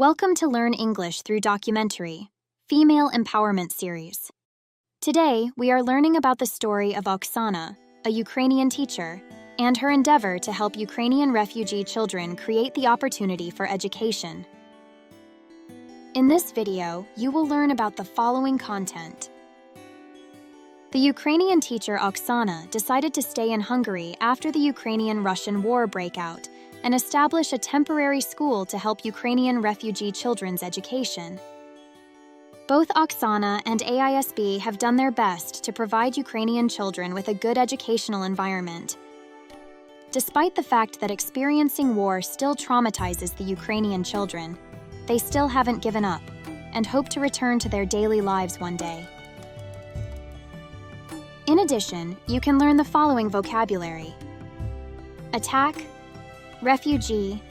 Welcome to Learn English Through Documentary, Female Empowerment Series. Today, we are learning about the story of Oksana, a Ukrainian teacher, and her endeavor to help Ukrainian refugee children create the opportunity for education. In this video, you will learn about the following content. The Ukrainian teacher Oksana decided to stay in Hungary after the Ukrainian-Russian war breakout and establish a temporary school to help Ukrainian refugee children's education. Both Oksana and AISB have done their best to provide Ukrainian children with a good educational environment. Despite the fact that experiencing war still traumatizes the Ukrainian children, they still haven't given up and hope to return to their daily lives one day. In addition, you can learn the following vocabulary: attack, refugee,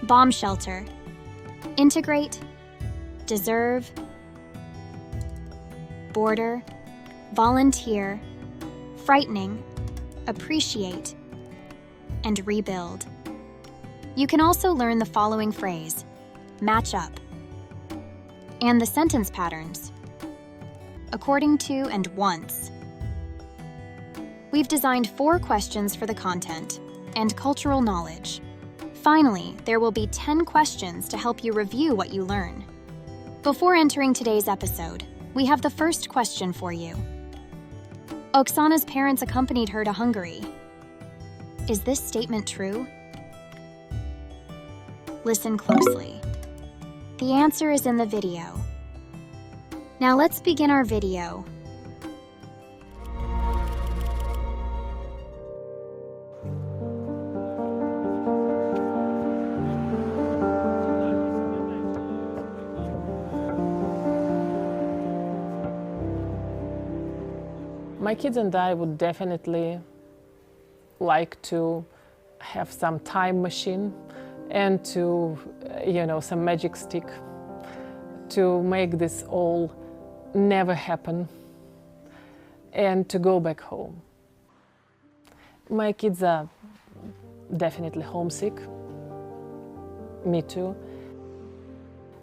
bomb shelter, integrate, deserve, border, volunteer, frightening, appreciate, and rebuild. You can also learn the following phrase: match up, and the sentence patterns: according to and once. We've designed 4 questions for the content and cultural knowledge. Finally, there will be 10 questions to help you review what you learn. Before entering today's episode, we have the first question for you. Oksana's parents accompanied her to Hungary. Is this statement true? Listen closely. The answer is in the video. Now let's begin our video. My kids and I would definitely like to have some time machine and to, some magic stick to make this all never happen and to go back home. My kids are definitely homesick. Me too.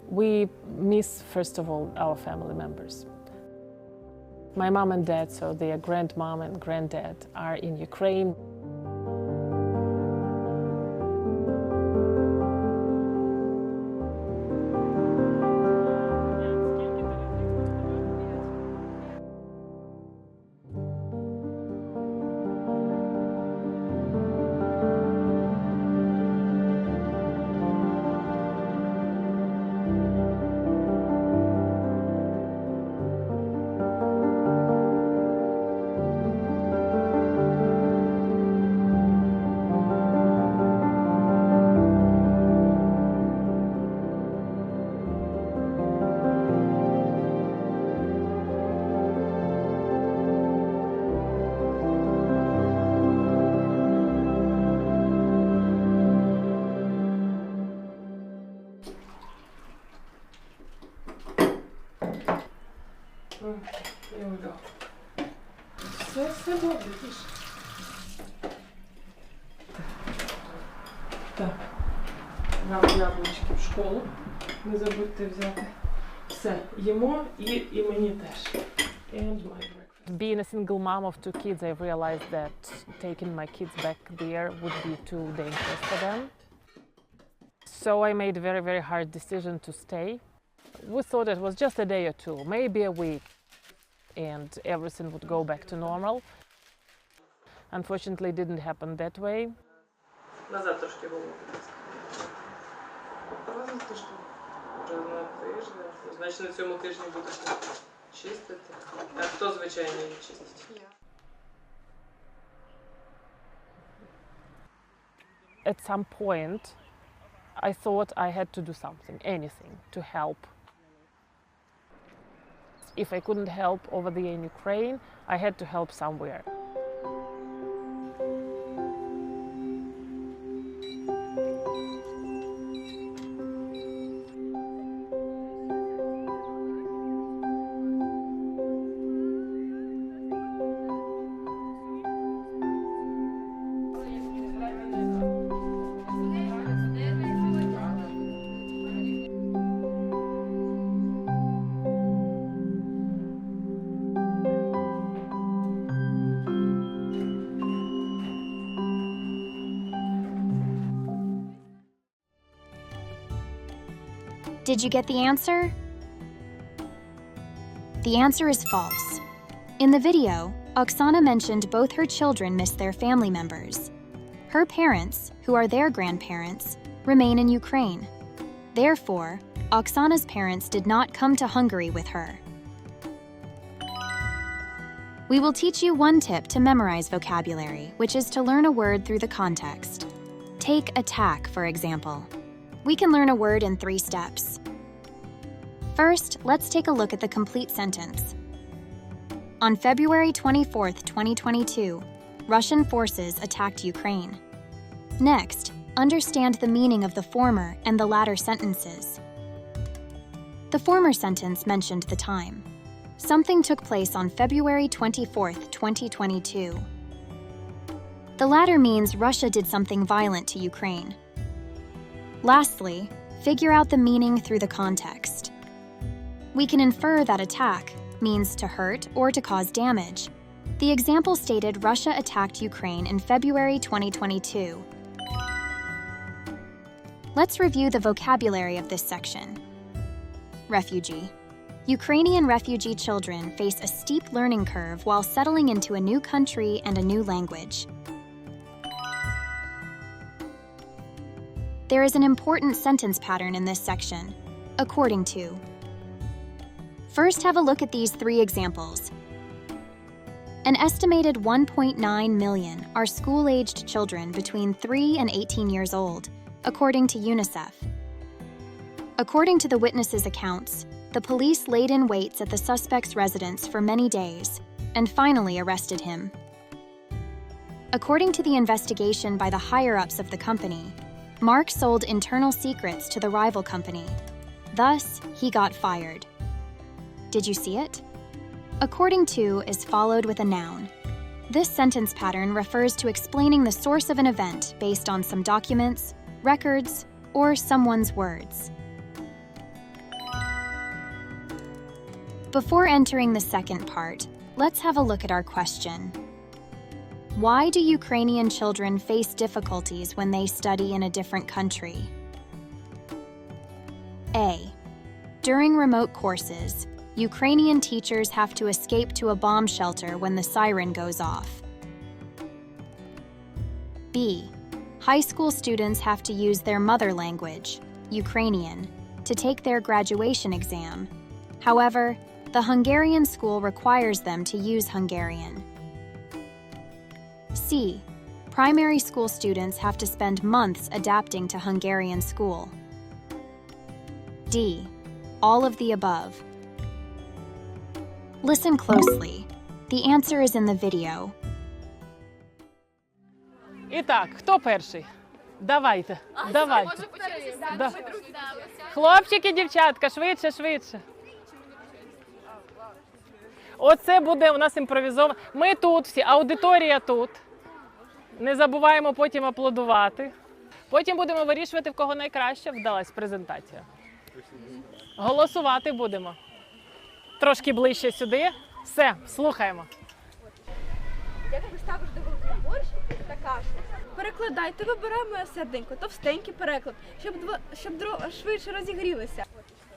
We miss, first of all, our family members. My mom and dad, so their grandmom and granddad, are in Ukraine. Here we go. Все добре, тише. Так, вам яблучки в школу. Не забудьте взяти. Все, їмо і мені теж. And my breakfast. Being a single mom of 2 kids, I realized that taking my kids back there would be too dangerous for them. So I made a very, very hard decision to stay. We thought it was just a day or 2, maybe a week, and everything would go back to normal. Unfortunately, it didn't happen that way. Назад трошки голову. Раз на тиждень. Раз на тиждень. Значить, на цьому тижні будете чистити. А хто, звичайно, її чистить? At some point, I thought I had to do something, anything, to help. If I couldn't help over there in Ukraine, I had to help somewhere. Did you get the answer? The answer is false. In the video, Oksana mentioned both her children miss their family members. Her parents, who are their grandparents, remain in Ukraine. Therefore, Oksana's parents did not come to Hungary with her. We will teach you one tip to memorize vocabulary, which is to learn a word through the context. Take attack, for example. We can learn a word in 3 steps. First, let's take a look at the complete sentence. On February 24, 2022, Russian forces attacked Ukraine. Next, understand the meaning of the former and the latter sentences. The former sentence mentioned the time. Something took place on February 24, 2022. The latter means Russia did something violent to Ukraine. Lastly, figure out the meaning through the context. We can infer that attack means to hurt or to cause damage. The example stated Russia attacked Ukraine in February 2022. Let's review the vocabulary of this section. Refugee. Ukrainian refugee children face a steep learning curve while settling into a new country and a new language. There is an important sentence pattern in this section, according to. First, have a look at these 3 examples. An estimated 1.9 million are school-aged children between 3 and 18 years old, according to UNICEF. According to the witnesses' accounts, the police laid in waits at the suspect's residence for many days and finally arrested him. According to the investigation by the higher-ups of the company, Mark sold internal secrets to the rival company. Thus, he got fired. Did you see it? According to is followed with a noun. This sentence pattern refers to explaining the source of an event based on some documents, records, or someone's words. Before entering the second part, let's have a look at our question. Why do Ukrainian children face difficulties when they study in a different country? A. During remote courses, Ukrainian teachers have to escape to a bomb shelter when the siren goes off. B. High school students have to use their mother language, Ukrainian, to take their graduation exam. However, the Hungarian school requires them to use Hungarian. C. Primary school students have to spend months adapting to Hungarian school. D. All of the above. Listen closely. The answer is in the video. І так, хто перший? Давайте, давайте. Хлопчики, дівчатка, швидше, швидше. Оце буде у нас імпровізовано. Ми тут всі, аудиторія тут. Не забуваємо потім аплодувати. Потім будемо вирішувати, в кого найкраще вдалась презентація. Голосувати будемо. Трошки ближче сюди. Все, слухаємо. Як ти ставиш до великий борщ та кашу? Перекладайте, вибирай моє серденько, товстенький переклад, щоб швидше розігрілися.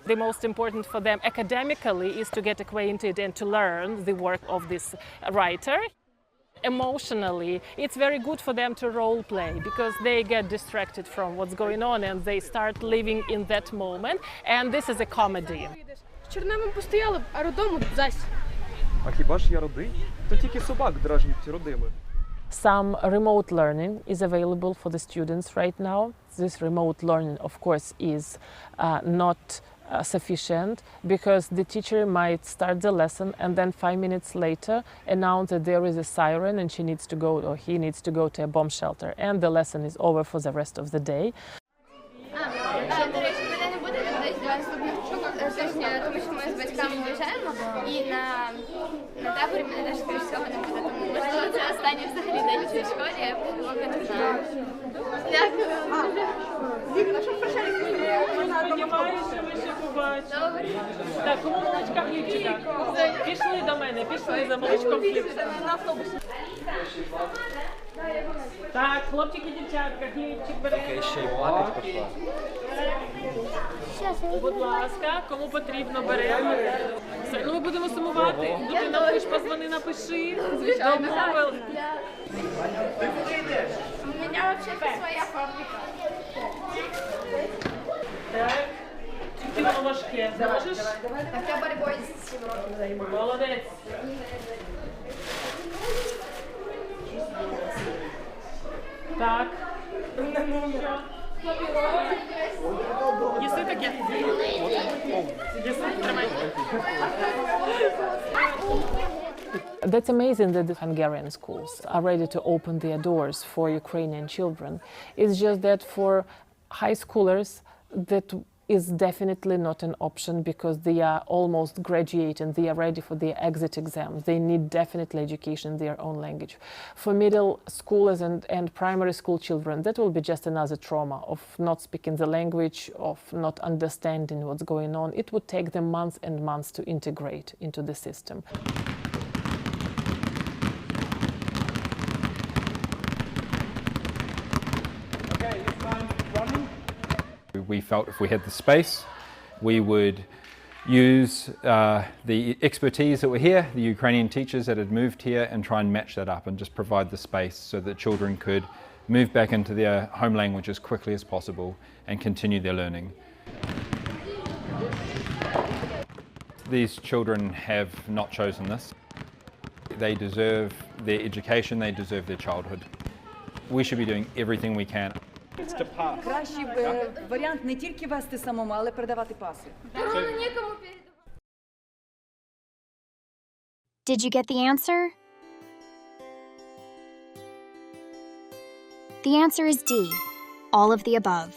The most important for them academically is to get acquainted and to learn the work of this writer. Emotionally, it's very good for them to role play because they get distracted from what's going on and they start living in that moment. And this is a comedy. Чорнемом постояли, а родому зась. А хіба ж я родий? То тільки собак дражнять родими. Some remote learning is available for the students right now. This remote learning, of course, is not sufficient because the teacher might start the lesson and then 5 minutes later announce that there is a siren and she needs to go or he needs to go to a bomb shelter and the lesson is over for the rest of the day. Тому що ми з батьками виїжджаємо і на таборі мене теж скоріш всього не буде, тому можливо це останній взагалі день в цій школі, я буду не знаю. Дякую. Сподіваюся, ви ще побачите. Добре. Так, кому молочка хлібчика? Пішли до мене, пішли за молочком хлібчика. Так, хлопчики, дівчатка, хлібчик беремо. Ще й плакать пішла. Будь ласка, кому потрібно, беремо. Все, ну ми будемо сумувати. Ти напиш, позвони, напиши. Домовили. У меня вообще-то своя фабрика. Так. Тільки воно важке. Зможеш? Так я борьбой с 7 років займаюся. Молодець. Так. Їси таке? Їси? Тримай. That's amazing that the Hungarian schools are ready to open their doors for Ukrainian children. It's just that for high schoolers, that is definitely not an option because they are almost graduating, they are ready for their exit exams. They need definitely education in their own language. For middle schoolers and primary school children, that will be just another trauma of not speaking the language, of not understanding what's going on. It would take them months and months to integrate into the system. We felt if we had the space, we would use the expertise that were here, the Ukrainian teachers that had moved here, and try and match that up and just provide the space so that children could move back into their home language as quickly as possible and continue their learning. These children have not chosen this. They deserve their education, they deserve their childhood. We should be doing everything we can. Кращий варіант не тільки вести самому, але передавати паси. Did you get the answer? The answer is D, all of the above.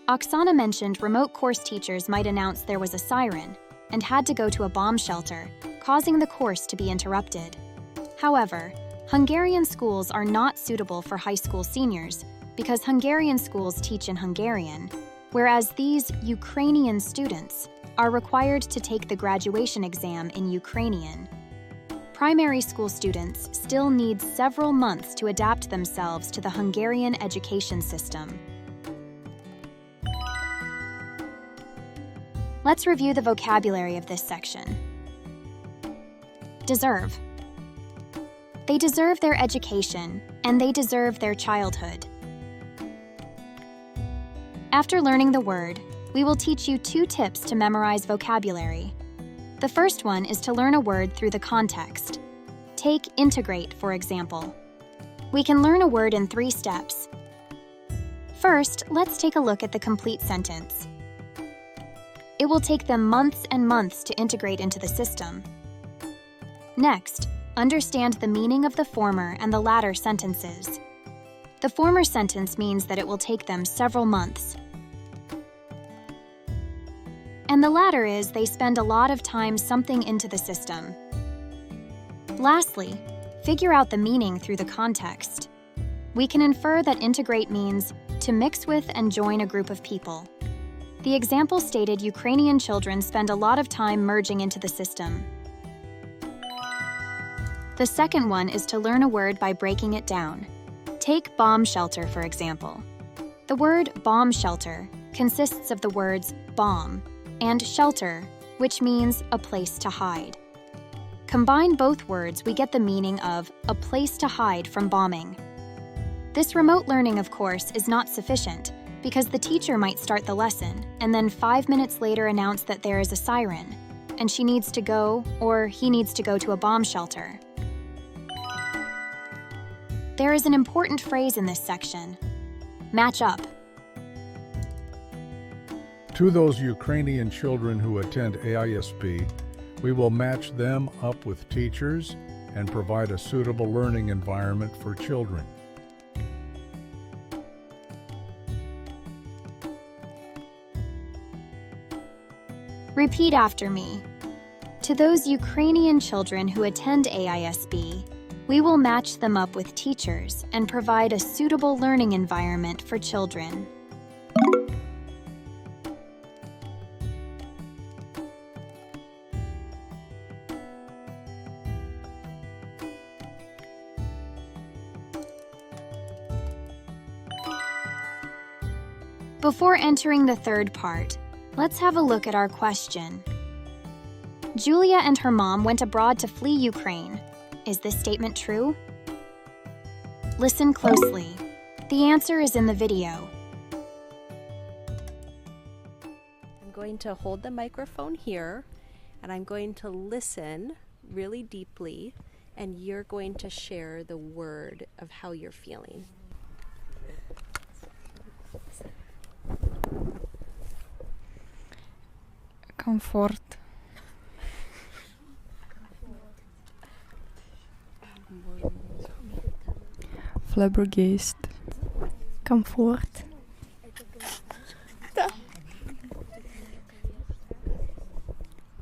Oksana mentioned remote course teachers might announce there was a siren and had to go to a bomb shelter, causing the course to be interrupted. However, Hungarian schools are not suitable for high school seniors because Hungarian schools teach in Hungarian, whereas these Ukrainian students are required to take the graduation exam in Ukrainian. Primary school students still need several months to adapt themselves to the Hungarian education system. Let's review the vocabulary of this section. Deserve. They deserve their education, and they deserve their childhood. After learning the word, we will teach you 2 tips to memorize vocabulary. The first one is to learn a word through the context. Take integrate, for example. We can learn a word in 3 steps. First, let's take a look at the complete sentence. It will take them months and months to integrate into the system. Next, understand the meaning of the former and the latter sentences. The former sentence means that it will take them several months. And the latter is they spend a lot of time something into the system. Lastly, figure out the meaning through the context. We can infer that integrate means to mix with and join a group of people. The example stated Ukrainian children spend a lot of time merging into the system. The second one is to learn a word by breaking it down. Take bomb shelter, for example. The word bomb shelter consists of the words bomb and shelter, which means a place to hide. Combine both words, we get the meaning of a place to hide from bombing. This remote learning, of course, is not sufficient because the teacher might start the lesson and then 5 minutes later announce that there is a siren and she needs to go or he needs to go to a bomb shelter. There is an important phrase in this section. Match up. To those Ukrainian children who attend AISB, we will match them up with teachers and provide a suitable learning environment for children. Repeat after me. To those Ukrainian children who attend AISB, we will match them up with teachers and provide a suitable learning environment for children. Before entering the third part, Let's have a look at our question. Julia and her mom went abroad to flee Ukraine. Is this statement true? Listen closely. The answer is in the video. I'm going to hold the microphone here, and I'm going to listen really deeply, and you're going to share the word of how you're feeling. Комфорт. Flabbergasted. Комфорт.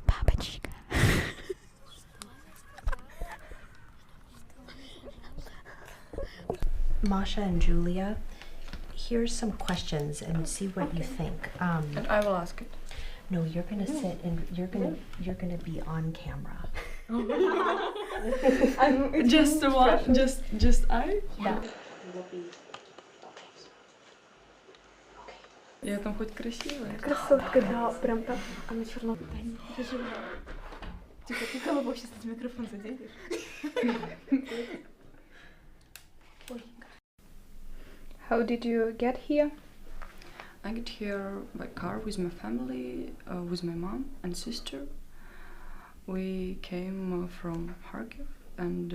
Папочка. Masha and Julia, here's some questions and see what you think. And I will ask it. No, you're gonna sit and you're gonna be on camera. Just one, just I? Yeah. Я там хоть красивая. Красотка, да, прям так. Она черно. Да не переживай. Тихо, ты головой сейчас этот микрофон заденешь. How did you get here? I get here by car with my family, with my mom and sister. We came from Kharkiv and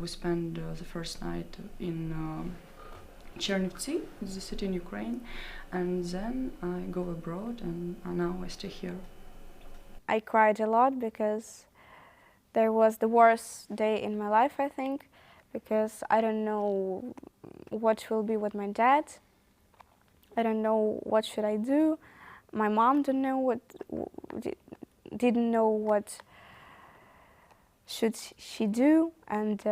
we spent the first night in Chernivtsi, the city in Ukraine, and then I go abroad and now I stay here. I cried a lot because there was the worst day in my life, I think, because I don't know what will be with my dad. I don't know what should I do. My mom didn't know what should she do, and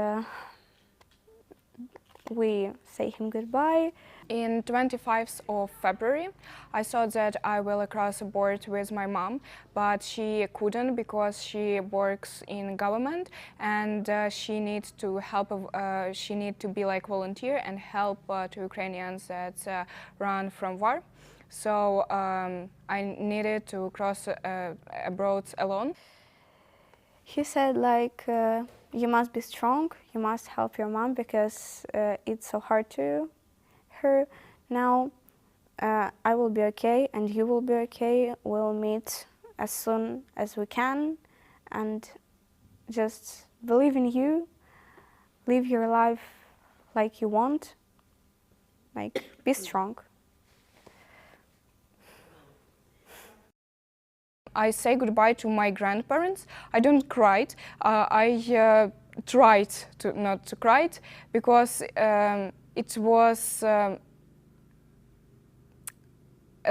we say him goodbye. In 25th of February, I thought that I will cross the border with my mom, but she couldn't because she works in government and she needs to help. She needs to be like volunteer and help to Ukrainians that run from war. So I needed to cross abroad alone. He said like, you must be strong, you must help your mom because it's so hard to her. Now I will be okay and you will be okay. We'll meet as soon as we can and just believe in you, live your life like you want, like be strong. I say goodbye to my grandparents. I don't cry. I tried to not to cry because it was a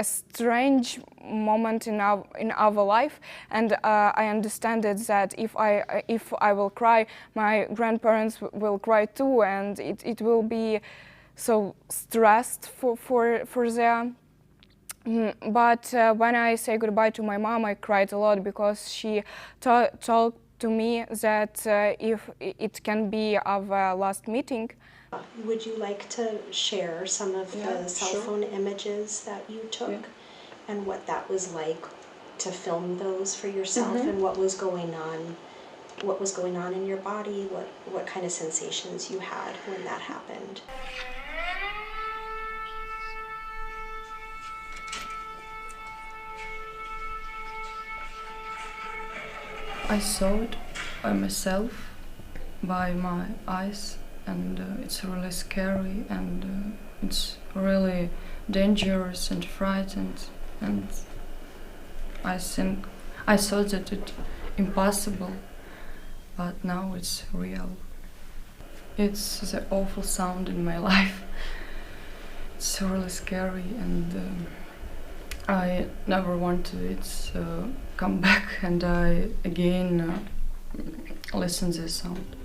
strange moment in our life, and I understand that if I will cry, my grandparents will cry too, and it will be so stressed for them. But when I say goodbye to my mom, I cried a lot because she told to me that if it can be our last meeting. Would you like to share some of the cell phone images that you took and what that was like to film those for yourself and what was going on? What was going on in your body? What kind of sensations you had when that happened? I saw it by myself, by my eyes, and it's really scary and it's really dangerous and frightened, and I think I thought that it's impossible, but now it's real. It's the awful sound in my life. It's really scary and I never want to come back and I again listen to this sound.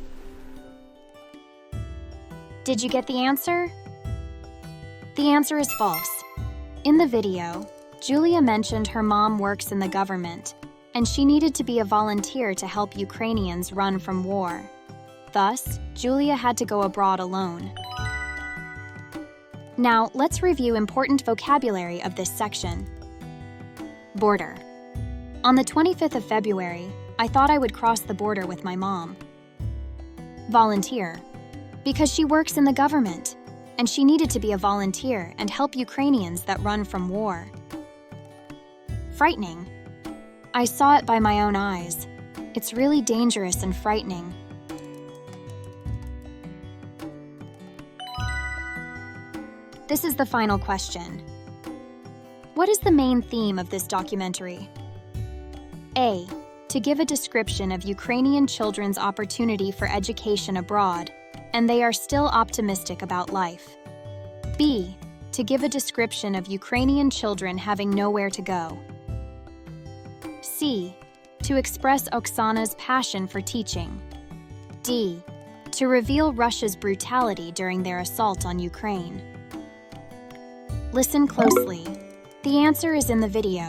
Did you get the answer? The answer is false. In the video, Julia mentioned her mom works in the government, and she needed to be a volunteer to help Ukrainians run from war. Thus, Julia had to go abroad alone. Now, let's review important vocabulary of this section. Border. On the 25th of February, I thought I would cross the border with my mom. Volunteer. Because she works in the government, and she needed to be a volunteer and help Ukrainians that run from war. Frightening. I saw it by my own eyes. It's really dangerous and frightening. This is the final question. What is the main theme of this documentary? A. To give a description of Ukrainian children's opportunity for education abroad, and they are still optimistic about life. B. To give a description of Ukrainian children having nowhere to go. C. To express Oksana's passion for teaching. D. To reveal Russia's brutality during their assault on Ukraine. Listen closely. The answer is in the video.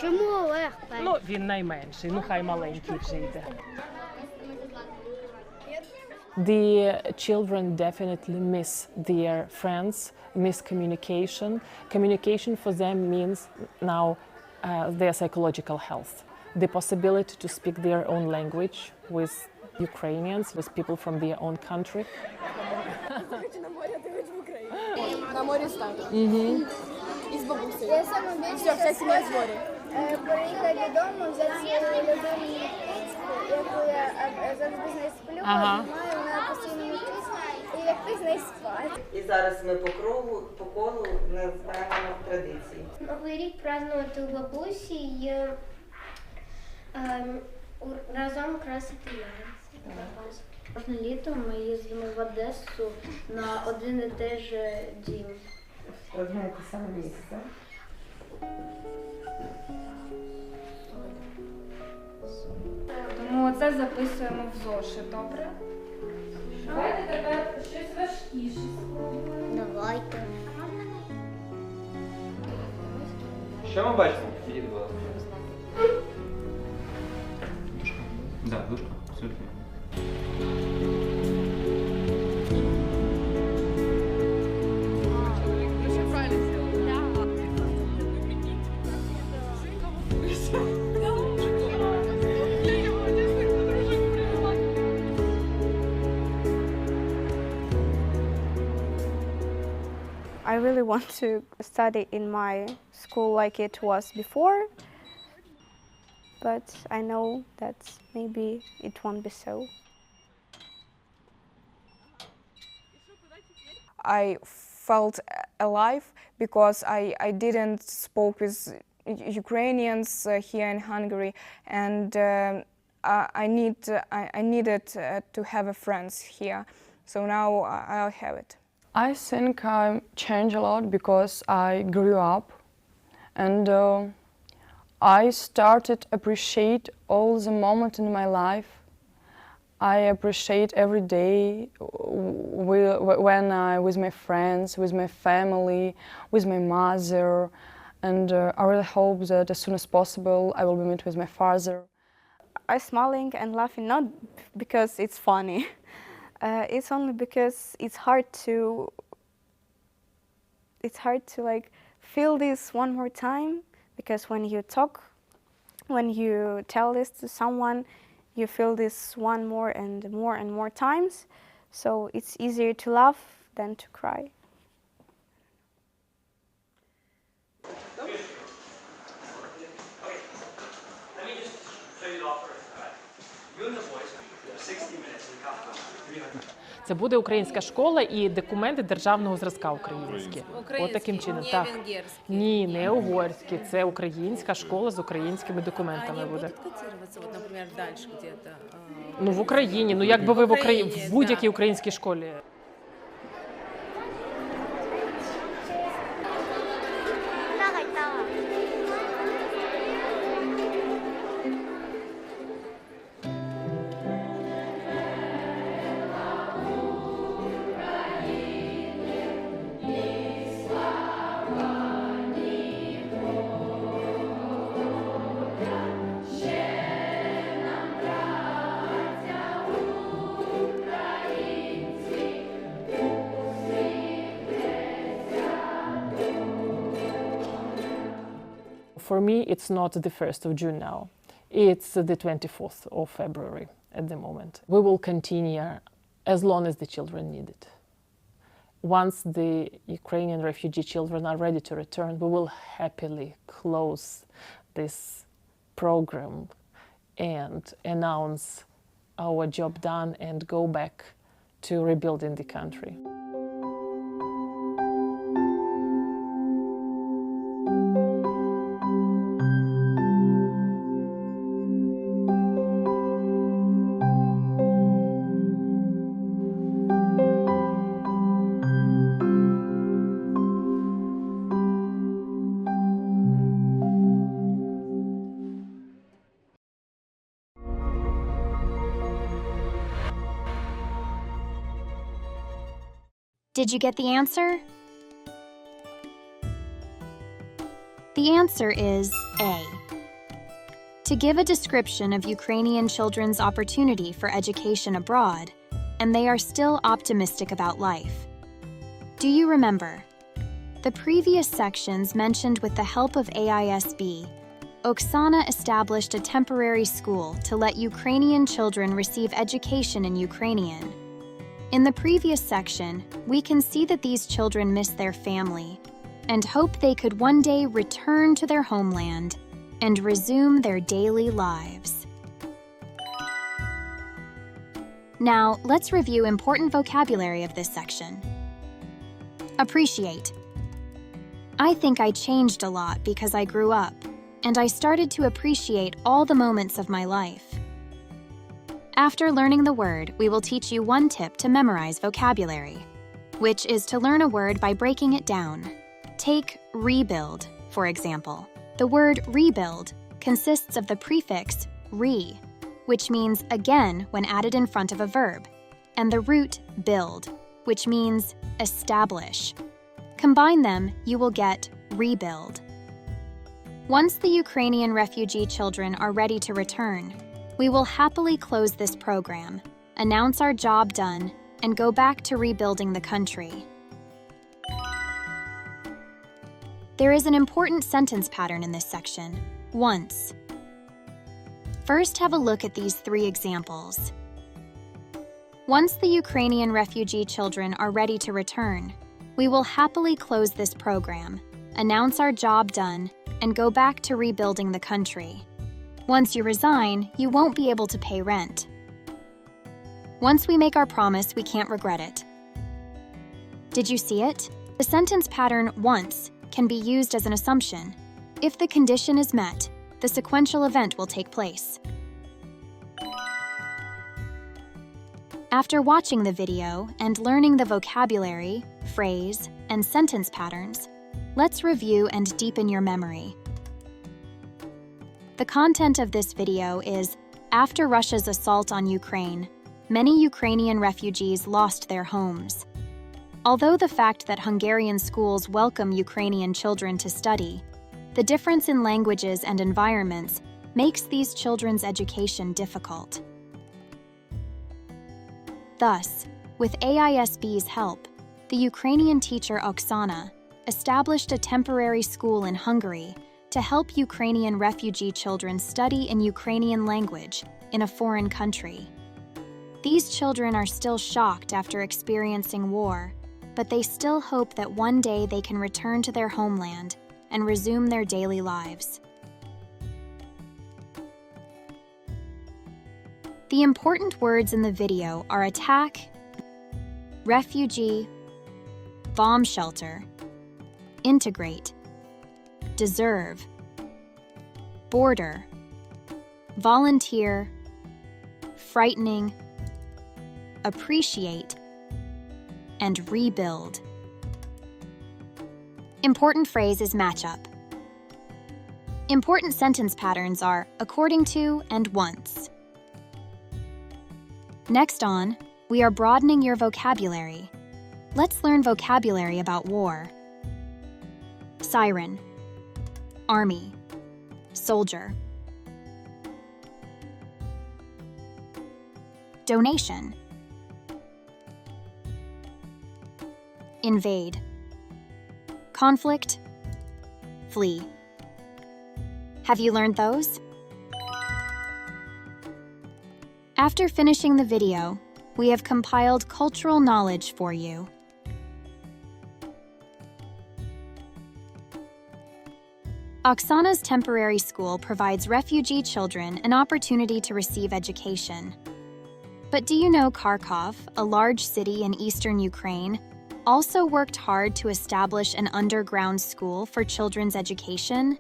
Чому Олег? Ну, він найменший, ну хай маленький вже йде. The children definitely miss their friends, miss communication. Communication for them means now their psychological health. The possibility to speak their own language with Ukrainians, with people from their own country. На морі стати. І з бабусею. Все, вся сім'я з моря. Приїхати додому, взяти свою любиму птичку, яку я завжди з нею сплю, маю, вона постійно вчиться, і як з нею спати. І зараз ми по колу збираємо традиції. Новий рік празднувати у бабусі і разом красити ялинці. Кожне літо ми їздимо в Одесу на один і той же дім. Одне те саме місце. Тому це записуємо в зошит, добре? Давайте тепер щось важкіше. Давайте. Що ми бачимо? Підійди, будь ласка. Так, дужка. Абсолютно. I really want to study in my school like it was before, but I know that maybe it won't be so. I felt alive because I didn't spoke with Ukrainians here in Hungary, and I needed to have a friends here, so now I'll have it. I think I changed a lot because I grew up, and I started appreciate all the moments in my life. I appreciate every day when I with my friends, with my family, with my mother, and I really hope that as soon as possible I will be meet with my father. I'm smiling and laughing not because it's funny. It's only because it's hard to like feel this one more time, because when you talk, when you tell this to someone, you feel this one more and more times, so it's easier to laugh than to cry. Це буде українська школа і документи державного зразка українські. От таким чином. Так. Ні, не угорські. Це українська школа з українськими документами буде. Наприклад, далі где-то? Ну, в Україні. Ну, якби ви в будь-якій українській школі. for me, it's not the 1st of June now. It's the 24th of February at the moment. We will continue as long as the children need it. Once the Ukrainian refugee children are ready to return, we will happily close this program and announce our job done and go back to rebuilding the country. Did you get the answer? The answer is A. To give a description of Ukrainian children's opportunity for education abroad, and they are still optimistic about life. Do you remember? The previous sections mentioned with the help of AISB, Oksana established a temporary school to let Ukrainian children receive education in Ukrainian. In the previous section, we can see that these children miss their family and hope they could one day return to their homeland and resume their daily lives. Now, let's review important vocabulary of this section. Appreciate. I think I changed a lot because I grew up, and I started to appreciate all the moments of my life. After learning the word, we will teach you one tip to memorize vocabulary, which is to learn a word by breaking it down. Take rebuild, for example. The word rebuild consists of the prefix re, which means again when added in front of a verb, and the root build, which means establish. Combine them, you will get rebuild. Once the Ukrainian refugee children are ready to return, we will happily close this program, announce our job done, and go back to rebuilding the country. There is an important sentence pattern in this section, once. First, have a look at these 3 examples. Once the Ukrainian refugee children are ready to return, we will happily close this program, announce our job done, and go back to rebuilding the country. Once you resign, you won't be able to pay rent. Once we make our promise, we can't regret it. Did you see it? The sentence pattern once can be used as an assumption. If the condition is met, the sequential event will take place. After watching the video and learning the vocabulary, phrase, and sentence patterns, let's review and deepen your memory. The content of this video is, after Russia's assault on Ukraine, many Ukrainian refugees lost their homes. Although the fact that Hungarian schools welcome Ukrainian children to study, the difference in languages and environments makes these children's education difficult. Thus, with AISB's help, the Ukrainian teacher Oksana established a temporary school in Hungary to help Ukrainian refugee children study in Ukrainian language in a foreign country. These children are still shocked after experiencing war, but they still hope that one day they can return to their homeland and resume their daily lives. The important words in the video are attack, refugee, bomb shelter, integrate, deserve, border, volunteer, frightening, appreciate, and rebuild. Important phrase is matchup. Important sentence patterns are according to and once. Next on, we are broadening your vocabulary. Let's learn vocabulary about war. Siren, army, soldier. Donation. Invade. Conflict. Flee. Have you learned those? After finishing the video, we have compiled cultural knowledge for you. Oksana's temporary school provides refugee children an opportunity to receive education. But do you know Kharkov, a large city in eastern Ukraine, also worked hard to establish an underground school for children's education?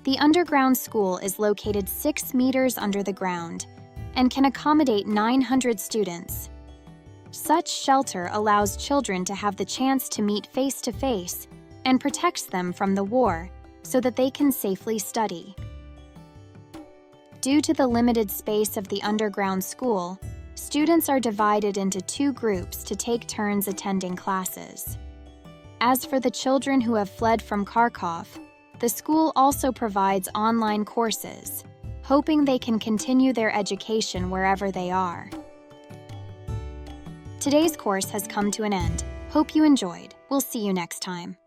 The underground school is located 6 meters under the ground and can accommodate 900 students. Such shelter allows children to have the chance to meet face-to-face and protects them from the war so that they can safely study. Due to the limited space of the underground school, students are divided into 2 groups to take turns attending classes. As for the children who have fled from Kharkov, the school also provides online courses, hoping they can continue their education wherever they are. Today's course has come to an end. Hope you enjoyed. We'll see you next time.